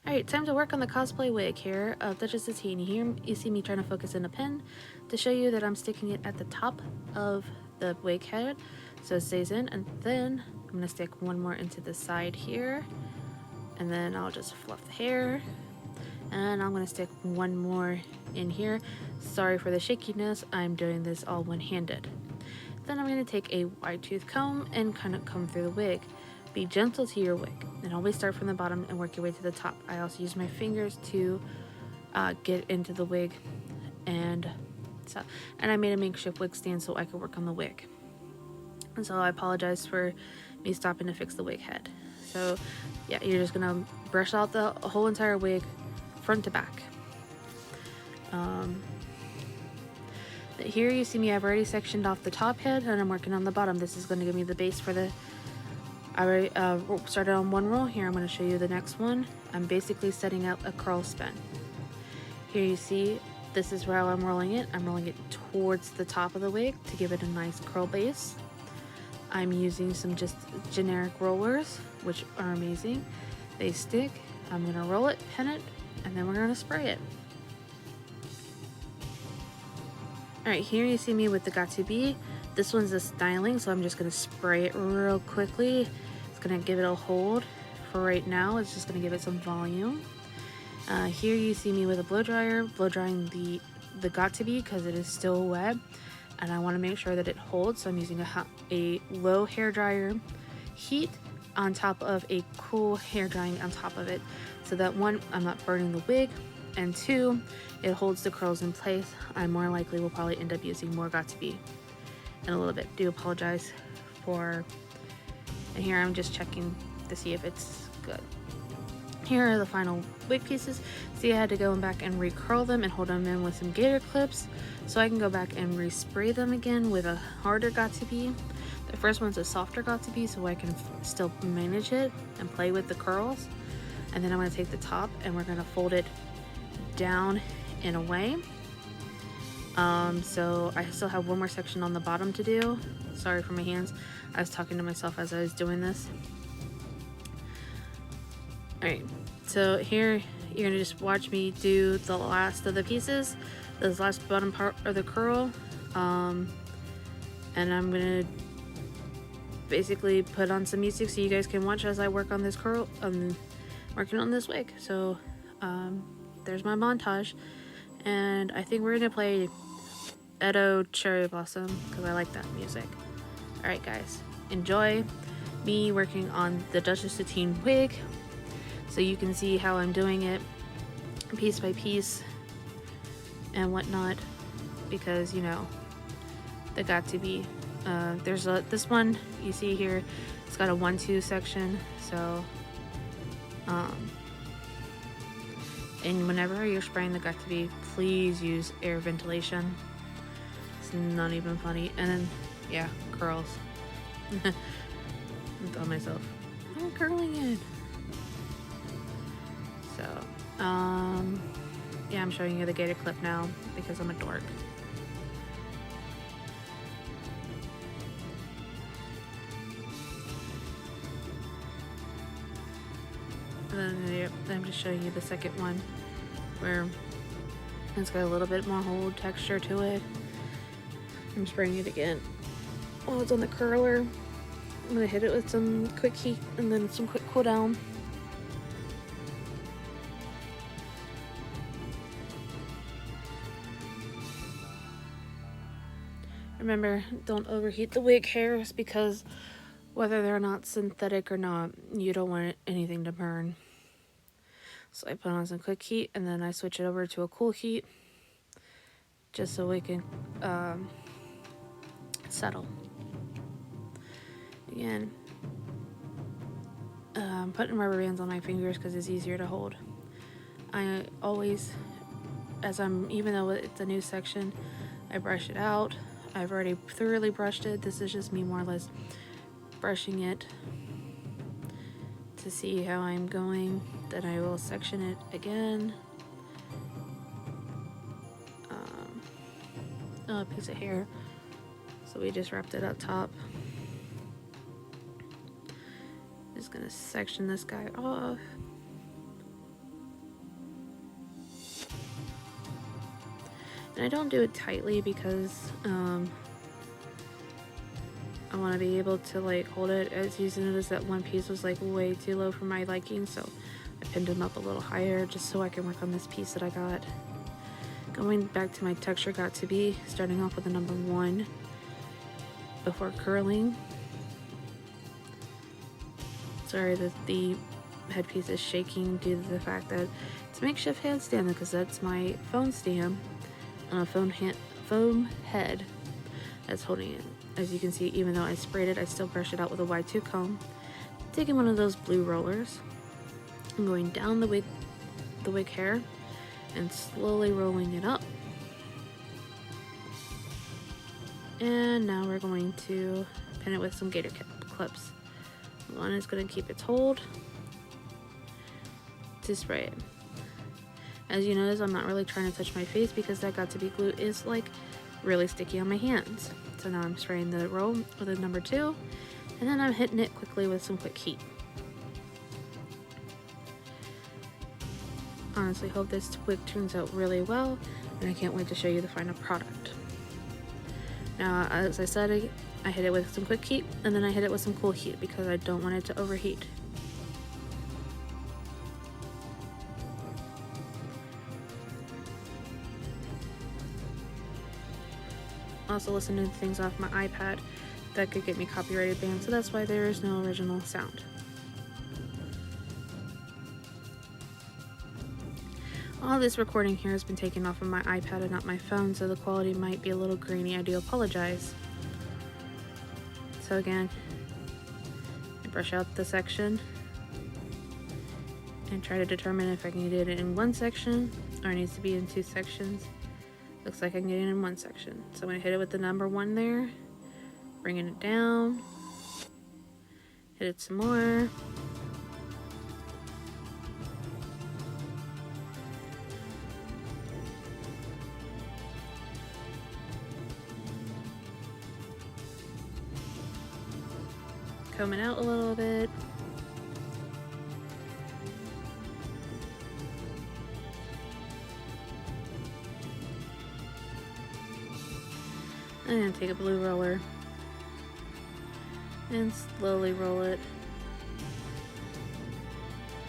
Alright, time to work on the cosplay wig here of Dutchess Satine. Here you see me trying to focus in a pin to show you that I'm sticking it at the top of the wig head so it stays in, and then I'm going to stick one more into the side here, and then I'll just fluff the hair, and I'm going to stick one more in here. Sorry for the shakiness, I'm doing this all one-handed. Then I'm going to take a wide tooth comb and kind of comb through the wig. Be gentle to your wig and always start from the bottom and work your way to the top. I also use my fingers to get into the wig, and I made a makeshift wig stand so I could work on the wig. And so I apologize for me stopping to fix the wig head. So yeah, you're just gonna brush out the whole entire wig front to back. Here you see me, I've already sectioned off the top head and I'm working on the bottom. This is going to give me the base for the, I already started on one roll. Here I'm going to show you the next one. I'm basically setting out a curl spin. Here you see, this is how I'm rolling it. I'm rolling it towards the top of the wig to give it a nice curl base. I'm using some just generic rollers, which are amazing. They stick. I'm going to roll it, pin it, and then we're going to spray it. Alright, here you see me with the Got To Be. This one's a styling, so I'm just going to spray it real quickly. It's going to give it a hold for right now. It's just going to give it some volume. Here you see me with a blow dryer, blow drying the Got To Be because it is still wet. And I want to make sure that it holds, so I'm using a low hair dryer heat on top of a cool hair drying on top of it. So that one, I'm not burning the wig, and two, it holds the curls in place. I more likely will probably end up using more Got To Be in a little bit. Do apologize for, and here I'm just checking to see if it's good. Here are the final wig pieces. See, I had to go back and recurl them and hold them in with some gator clips so I can go back and respray them again with a harder Got To Be. The first one's a softer Got To Be so I can still manage it and play with the curls. And then I'm going to take the top and we're going to fold it down and away. So I still have one more section on the bottom to do. Sorry for my hands. I was talking to myself as I was doing this. Alright, so here you're gonna just watch me do the last of the pieces, this last bottom part of the curl, and I'm gonna basically put on some music so you guys can watch as I work on this curl. Working on this wig. So there's my montage, and I think we're gonna play Edo Cherry Blossom because I like that music. Alright guys, enjoy me working on the Dutchess Satine wig so you can see how I'm doing it piece by piece and whatnot, because you know they got to be there's this one you see here, it's got a 1-2 section, so and whenever you're spraying the Got To Be, please use air ventilation. It's not even funny. And then yeah, curls. I thought myself, I'm curling it. So yeah, I'm showing you the gator clip now because I'm a dork. And then I'm just showing you the second one where it's got a little bit more hold texture to it. I'm spraying it again. Oh, it's on the curler. I'm gonna hit it with some quick heat and then some quick cool down. Remember, don't overheat the wig hairs because whether they're not synthetic or not, you don't want anything to burn. So I put on some quick heat and then I switch it over to a cool heat just so we can settle. Again, I'm putting rubber bands on my fingers because it's easier to hold. I always, even though it's a new section, I brush it out. I've already thoroughly brushed it. This is just me more or less brushing it to see how I'm going. Then I will section it again. Oh, a piece of hair. So we just wrapped it up top. Just gonna section this guy off. And I don't do it tightly because I want to be able to like hold it. As you notice, that one piece was like way too low for my liking, so I pinned them up a little higher just so I can work on this piece that I got. Going back to my texture got to be, starting off with a number 1 before curling. Sorry that the headpiece is shaking due to the fact that it's a makeshift handstand, because that's my phone stand on a foam head that's holding it. As you can see, even though I sprayed it, I still brush it out with a Y2 comb. Taking one of those blue rollers, I'm going down the wig hair and slowly rolling it up. And now we're going to pin it with some gator clips. One is going to keep its hold to spray it. As you notice, I'm not really trying to touch my face because that got to be glue is like really sticky on my hands. So now I'm spraying the roll with a number 2, and then I'm hitting it quickly with some quick heat. Honestly, hope this wig turns out really well, and I can't wait to show you the final product. Now, as I said, I hit it with some quick heat, and then I hit it with some cool heat because I don't want it to overheat. Also listening to things off my iPad that could get me copyrighted banned, so that's why there is no original sound. All this recording here has been taken off of my iPad and not my phone, so the quality might be a little grainy. I do apologize. So again, I brush out the section and try to determine if I can get it in one section or it needs to be in 2 sections. Looks like I can get it in 1 section. So I'm going to hit it with the number 1 there, bringing it down, hit it some more. Coming out a little bit. I'm going to take a blue roller and slowly roll it.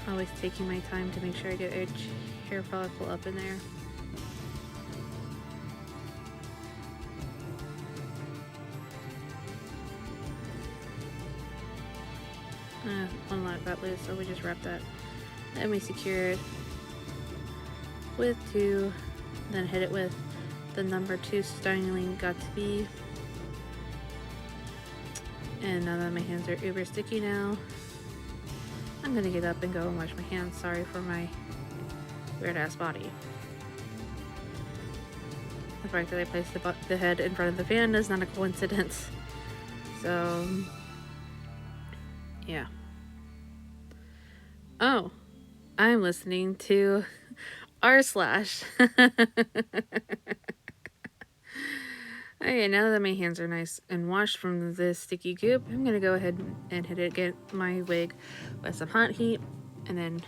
Always taking my time to make sure I get each hair follicle up in there. One lot got loose, so we just wrap that. Then we secure it with 2, then hit it with the number 2 styling got to be. And now that my hands are uber sticky now, I'm gonna get up and go and wash my hands. Sorry for my weird ass body. The fact that I placed the head in front of the fan is not a coincidence. So, yeah. Oh, I'm listening to r/. Okay, now that my hands are nice and washed from the sticky goop, I'm gonna go ahead and hit it, get my wig with some hot heat, and then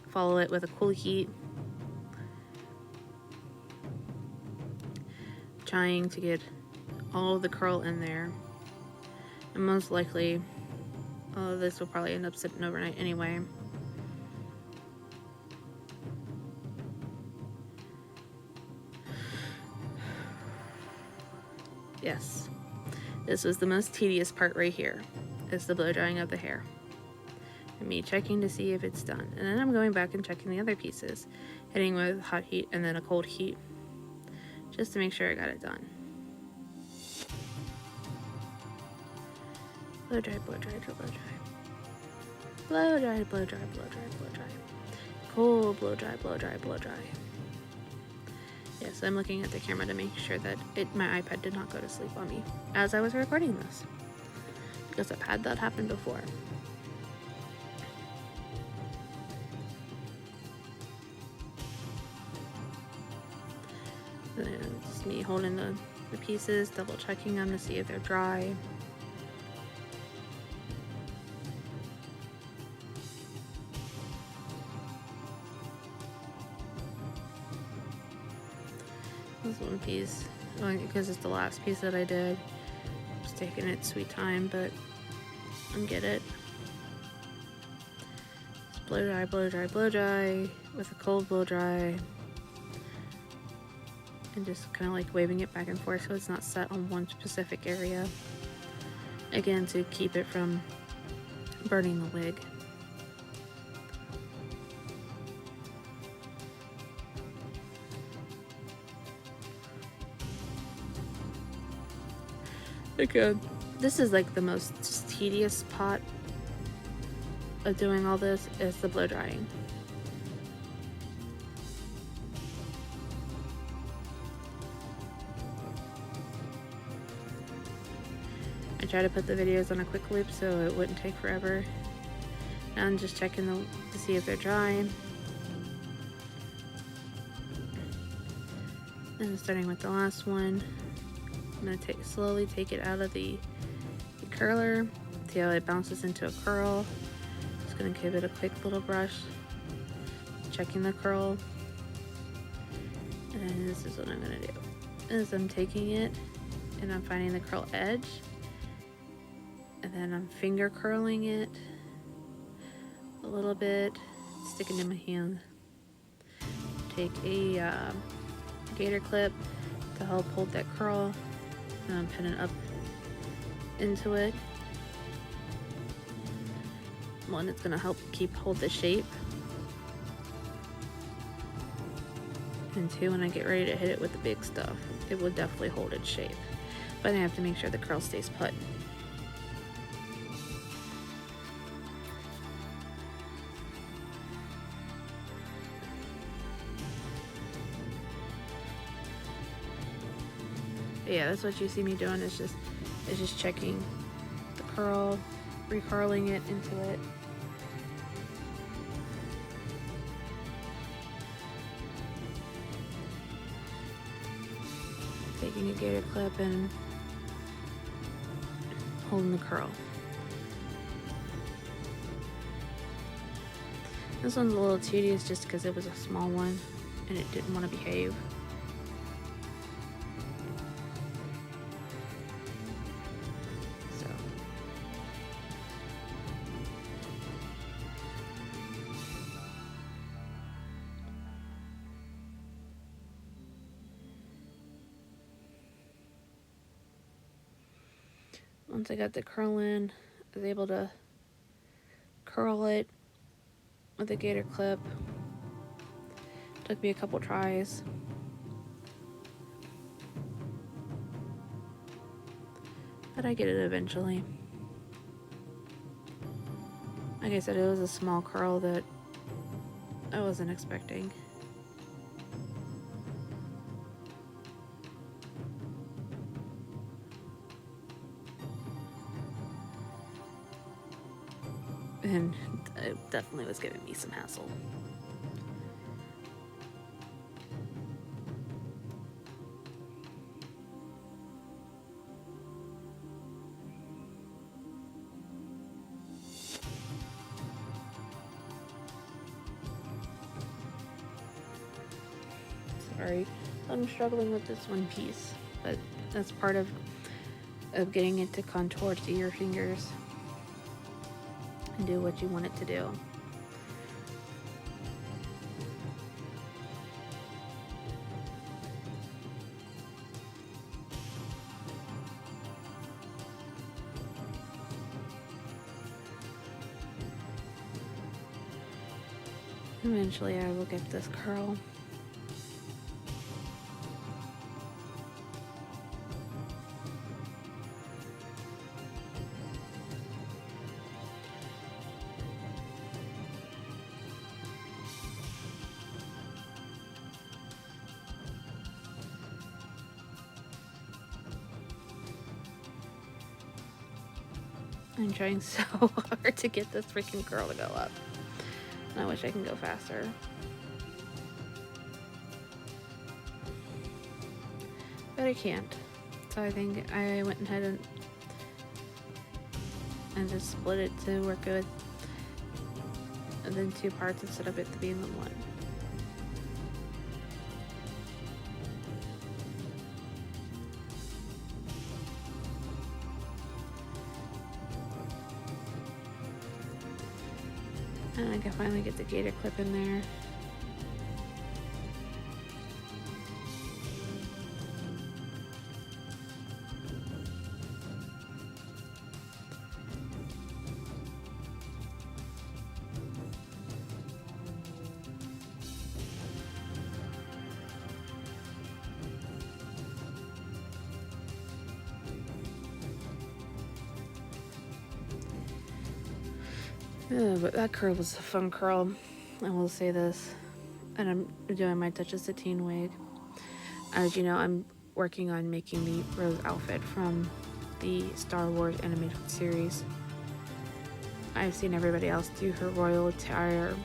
follow it with a cool heat. Trying to get all of the curl in there. And most likely, all of this will probably end up sitting overnight anyway. Yes, this was the most tedious part right here, is the blow drying of the hair. And me checking to see if it's done. And then I'm going back and checking the other pieces, hitting with hot heat and then a cold heat, just to make sure I got it done. Blow dry, blow dry, blow dry. Blow dry, blow dry, blow dry, blow dry. Cold, blow dry, blow dry, blow dry. Yes, I'm looking at the camera to make sure that my iPad did not go to sleep on me as I was recording this, because I've had that happen before. And it's me holding the pieces, double checking them to see if they're dry. This one piece, because it's the last piece that I did. It's taking its sweet time, but I get it. Just blow dry, blow dry, blow dry with a cold blow dry. And just kind of like waving it back and forth so it's not set on one specific area. Again, to keep it from burning the wig. Okay. This is like the most tedious part of doing all this is the blow drying. I try to put the videos on a quick loop so it wouldn't take forever. Now I'm just checking to see if they're dry. And starting with the last one, I'm going to slowly take it out of the curler. See how it bounces into a curl. Just going to give it a quick little brush. Checking the curl. And this is what I'm going to do. Is I'm taking it and I'm finding the curl edge. And then I'm finger curling it a little bit. Stick it in my hand. Take a gator clip to help hold that curl. And I'm pinning up into it. One, it's going to help hold the shape. And two, when I get ready to hit it with the big stuff, it will definitely hold its shape. But I have to make sure the curl stays put. Yeah, that's what you see me doing, is just checking the curl, recurling it into it. Taking a gator clip and holding the curl. This one's a little tedious just because it was a small one and it didn't want to behave. Once I got the curl in, I was able to curl it with a gator clip. Took me a couple tries. But I get it eventually. Like I said, it was a small curl that I wasn't expecting. And it definitely was giving me some hassle. Sorry, I'm struggling with this one piece, but that's part of getting it to contour to your fingers. And do what you want it to do. Eventually I will get this curl. I'm trying so hard to get this freaking curl to go up. I wish I can go faster. But I can't. So I think I went ahead and just split it to work with, and then 2 parts instead of it being the one. And I can finally get the gator clip in there. But that curl was a fun curl. I will say this. And I'm doing my Dutchess Satine wig. As you know, I'm working on making the Rose outfit from the Star Wars animated series. I've seen everybody else do her royal attire,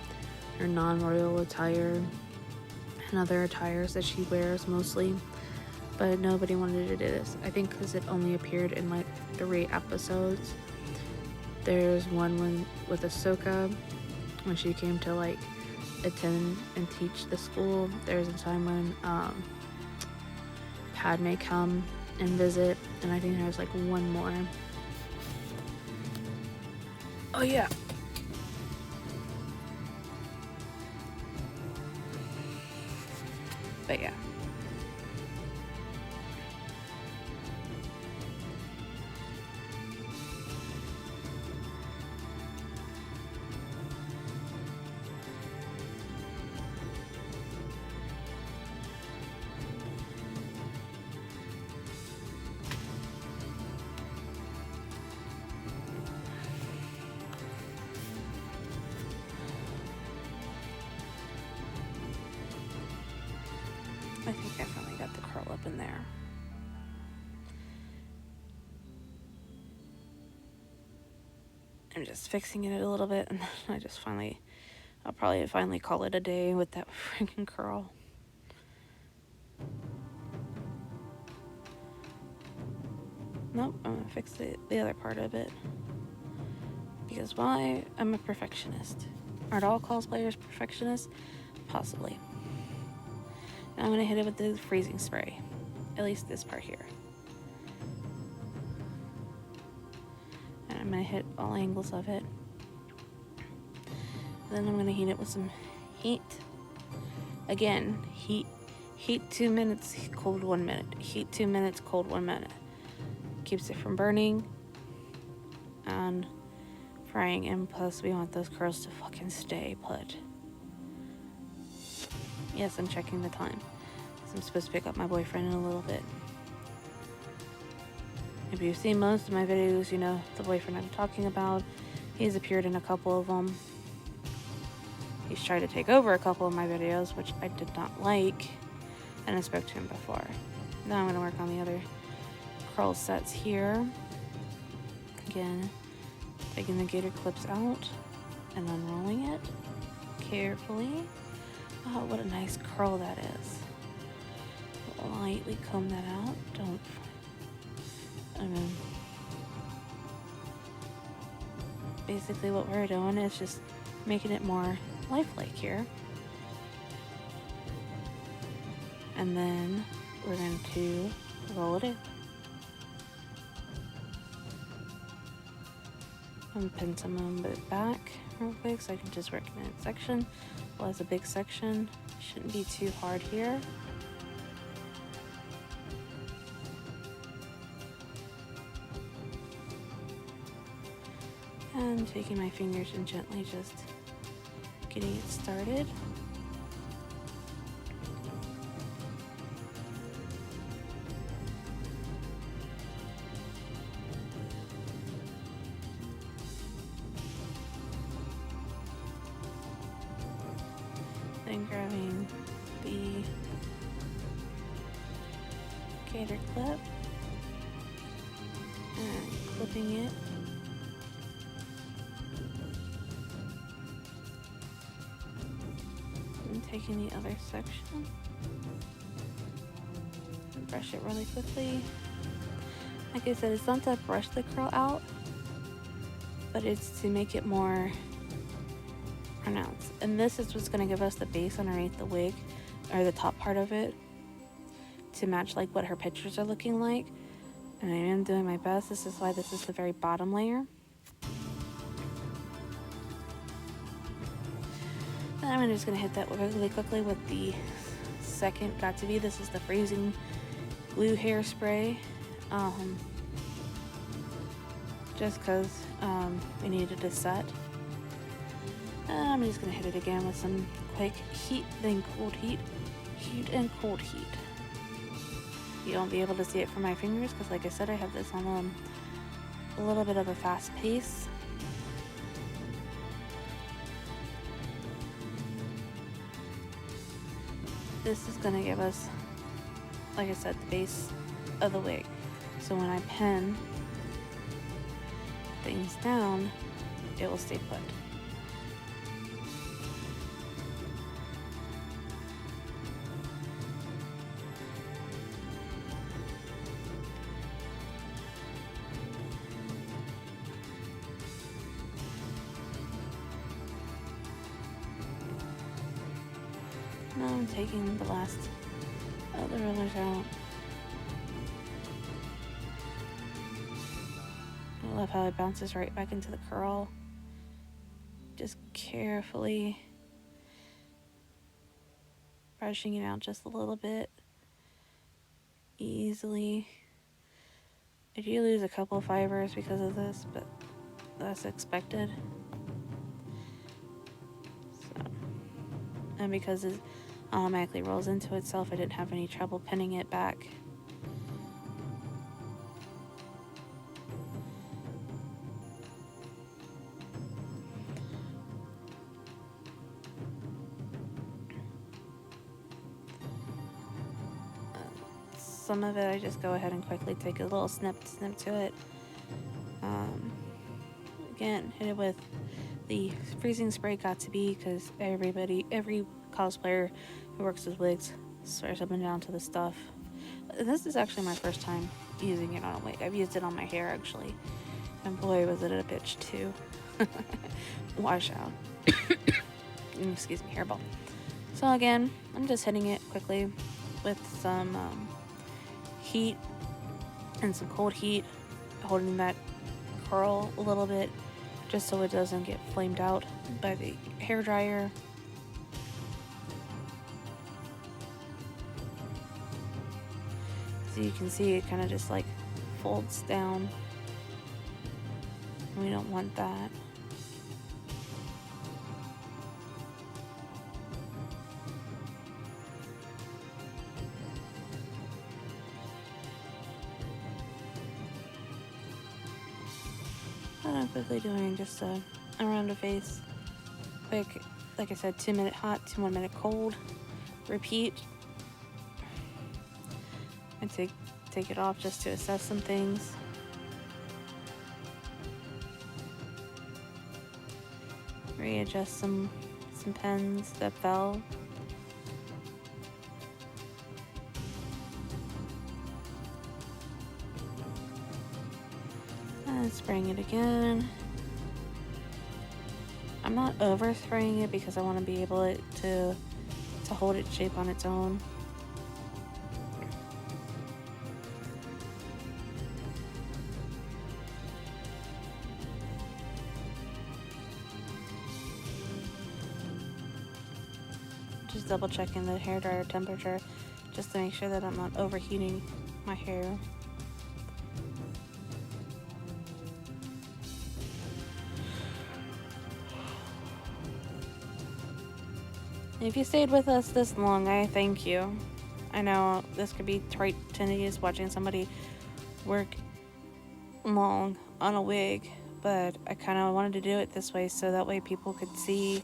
her non-royal attire, and other attires that she wears mostly. But nobody wanted to do this. I think because it only appeared in like 3 episodes. There's one with Ahsoka when she came to like attend and teach the school. There's a time when Padme come and visit, and I think there's like one more. Oh yeah. But yeah. I think I finally got the curl up in there. I'm just fixing it a little bit, and then I'll probably finally call it a day with that freaking curl. Nope, I'm gonna fix the other part of it. Because why? I'm a perfectionist. Aren't all cosplayers perfectionists? Possibly. And I'm gonna hit it with the freezing spray. At least this part here. And I'm gonna hit all angles of it. Then I'm gonna heat it with some heat. Again, heat 2 minutes, cold 1 minute. Heat 2 minutes, cold 1 minute. Keeps it from burning and frying, and plus we want those curls to fucking stay put. Yes, I'm checking the time. I'm supposed to pick up my boyfriend in a little bit. If you've seen most of my videos, you know the boyfriend I'm talking about. He's appeared in a couple of them. He's tried to take over a couple of my videos, which I did not like, and I spoke to him before. Now I'm going to work on the other curl sets here. Again, taking the gator clips out and unrolling it carefully. Oh, what a nice curl that is. Lightly comb that out. Don't. Basically what we're doing is just making it more lifelike here. And then we're going to roll it in. I'm gonna pin some of it back real quick so I can just work in that section. Well, it's a big section. Shouldn't be too hard here. And taking my fingers and gently just getting it started. Then grabbing the gator clip and clipping it. And taking the other section and brush it really quickly. Like I said, it's not to brush the curl out, but it's to make it more pronounced. And this is what's going to give us the base underneath the wig, or the top part of it, to match like what her pictures are looking like. And I am doing my best. This is why this is the very bottom layer. And I'm just going to hit that really quickly with the second Got To Be. This is the Freezing Glue Hairspray. Just because we needed to set. I'm just going to hit it again with some quick heat, then cold heat. Heat and cold heat. You won't be able to see it from my fingers because, like I said, I have this on a little bit of a fast pace. This is going to give us, like I said, the base of the wig. So when I pin things down, it will stay put. Now I'm taking the last of the rollers out. I love how it bounces right back into the curl. Just carefully brushing it out just a little bit. Easily. I do lose a couple fibers because of this, but that's expected. So, and because it automatically rolls into itself, I didn't have any trouble pinning it back. Some of it I just go ahead and quickly take a little snip to it. Again, hit it with the freezing spray Got To Be, because every cosplayer who works with wigs swears up and down to the stuff. This is actually my first time using it on a wig. I've used it on my hair actually, and boy was it a bitch too. Wash out. Excuse me, hairball. So again, I'm just hitting it quickly with some heat and some cold heat, holding that curl a little bit just so it doesn't get flamed out by the hair dryer. So you can see it kind of just like folds down. We don't want that. I'm quickly doing just around the face. Quick, like I said, 2 minute hot, 1 minute cold. Repeat. And take it off just to assess some things. Readjust some pens that fell. And spraying it again. I'm not over spraying it because I want to be able to hold its shape on its own. Just double checking the hairdryer temperature just to make sure that I'm not overheating my hair. If you stayed with us this long, I thank you. I know this could be trite tedious watching somebody work long on a wig, but I kind of wanted to do it this way so that way people could see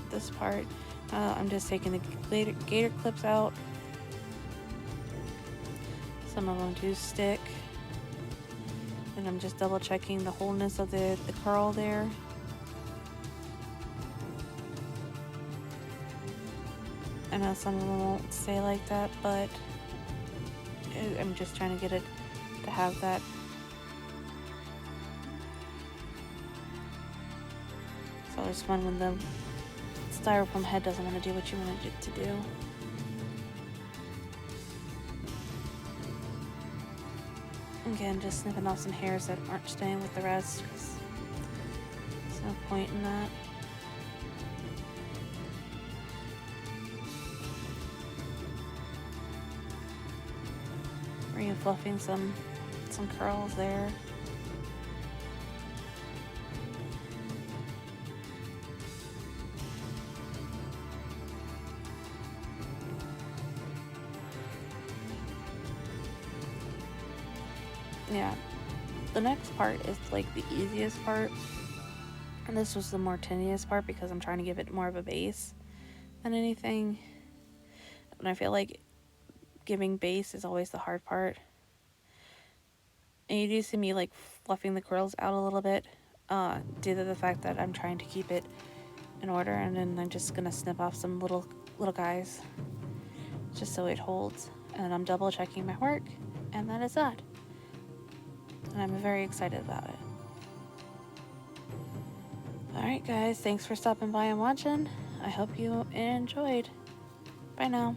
this part. I'm just taking the gator clips out. Some of them do stick. And I'm just double checking the wholeness of the curl there. I know some of them won't stay like that, but I'm just trying to get it to have that. It's always fun when the styrofoam head doesn't want to do what you wanted it to do. Again, just snipping off some hairs that aren't staying with the rest, because there's no point in that. Fluffing some curls there. Yeah, the next part is like the easiest part, and this was the more tedious part because I'm trying to give it more of a base than anything, and I feel like giving base is always the hard part. And you do see me like fluffing the curls out a little bit due to the fact that I'm trying to keep it in order, and then I'm just gonna snip off some little guys just so it holds, and I'm double checking my work, and that is that. And I'm very excited about it. Alright guys, thanks for stopping by and watching. I hope you enjoyed. Bye now.